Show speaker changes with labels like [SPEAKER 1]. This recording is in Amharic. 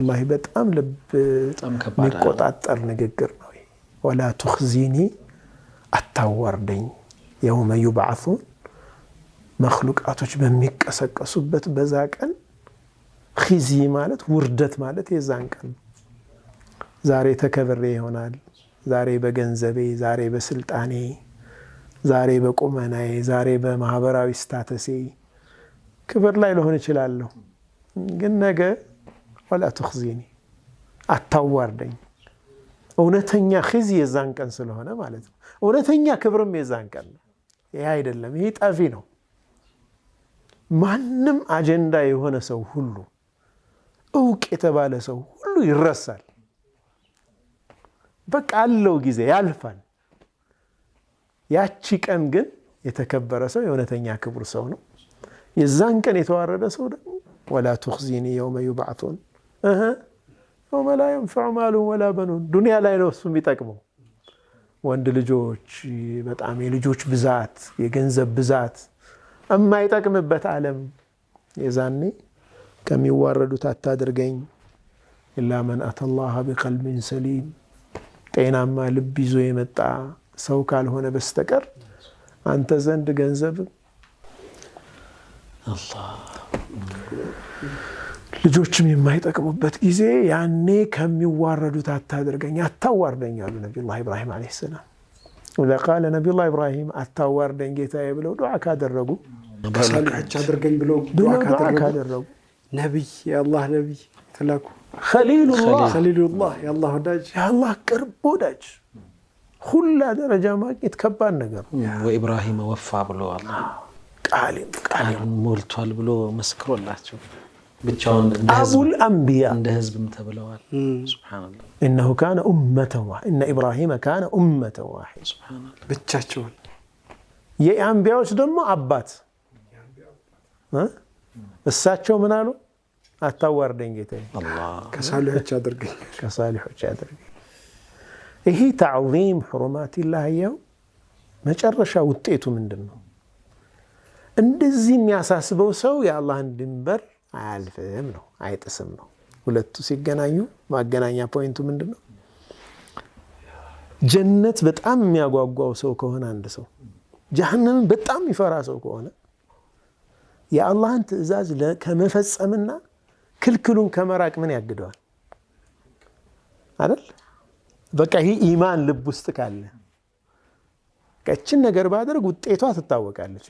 [SPEAKER 1] والله በጣም ልብ የሚቆጣጠር ንግግር ነው። ወላ تخزيني አታዋርደኝ يوم يبعثون መخلوቃቶች በሚቀሰቀሱበት በዛ ቀን ኺዚ ማለት ውርደት ማለት የዛን ቀን ዛሬ ተከብሬ ይሆናል ዛሬ በገንዘቤ ዛሬ በስልጣኔ ዛሬ በቁመናዬ ዛሬ በማህበራዊ ስታተሴ ክብር ላይ ልሆን ይችላል ግን ነገ ولا تخزيني አታዋርደኝ እውነተኛ ኺዚ የዛን ቀን ስለሆነ ማለት ነው እውነተኛ ክብርም የዛን ቀን ይሄ አይደለም ይሄ ጠፊ ነው ማንንም አጀንዳ የሆነ ሰው ሁሉ እውቅ የተባለ ሰው ሁሉ ይረሳል በቃ አለው ጊዜ ያልፋል ያቺ ቀን ግን የተከበረ ሰው የእውነተኛ ክብር ሰው ነው የዛን ቀን የተዋረደ ሰው ደግሞ ولا تخزيني يوم يبعثون يوم لا ينفع مال ولا بنون ዱንያ ላይ ነው እሱ የሚጠቅመው ወንድ ልጆች በጣም የልጆች ብዛት የገንዘብ ብዛት የማይጠቅምበት ዓለም የዛኔ ከሚዋረዱት አታድርገኝ إلا من أتى الله بقلب سليم ጤናማ ልብ ይዞ የመጣ ሰው ካልሆነ በስተቀር አንተ ዘንድ ገንዘብ አላህ ልጆችም የማይጠቅሙበት ጊዜ ያኔ ከሚዋረዱት አታድርገኝ አታዋርደኝ አሉ ነብዩላህ ኢብራሂም አለይሂ ሰላም ወለቃለ ነብዩላህ ኢብራሂም አታዋርደኝ ጌታዬ ብለው ዱዓ ካደረጉ
[SPEAKER 2] ከሳልሖች አድርገኝ ብለው ዱዓ ካደረጉ ነብይ የአላህ ነብይ ተላኩ ኸሊሉላህ የአላህ ወዳጅ
[SPEAKER 1] የአላህ ቅርብ ወዳጅ ሁላ ደረጃ ማግኘት ከባድ ነገር
[SPEAKER 3] ወኢብራሂም ወፋ ብሎ አላህ ቃል ሞልቷል ብሎ መስክሮላቸው ብቻውን
[SPEAKER 1] አቡል አንቢያ
[SPEAKER 3] እንደ ህዝብም ተብለዋል ሱብሃንአላህ
[SPEAKER 1] انه كان امه واحده ان ابراهيم كان امه واحده
[SPEAKER 3] ሱብሃንአላህ
[SPEAKER 2] ብቻቸውን
[SPEAKER 1] የአንቢያዎች ደግሞ አባት እሳቸው ምን አሉ አታዋርደኝ ጌታዬ
[SPEAKER 3] አላህ
[SPEAKER 1] ከሳልሖች አድርገኝ ይሄ ተዕዚም ሁሩማቲላህ ያው መጨረሻ ውጤቱ ምንድነው እንደዚህ የሚያሳስበው ሰው የአላህን ድንበር አያልፍም ነው አይጥስም ነው ሁለቱ ሲገናኙ ማገናኛ ፖይንቱ ምንድነው ጀነት በጣም የሚያጓጓው ሰው ከሆነ አንድ ሰው ጀሃነም በጣም ይፈራ ሰው ከሆነ የአላህን ትእዛዝ ከመፈጸምና ክልክሉን ከመራቅ ምን ያግደዋል አይደል በቃ ይሄ ኢማን ልብ ውስጥ ካለ ከችን ነገር ባደረግ ውጤቷ ትታወቃለች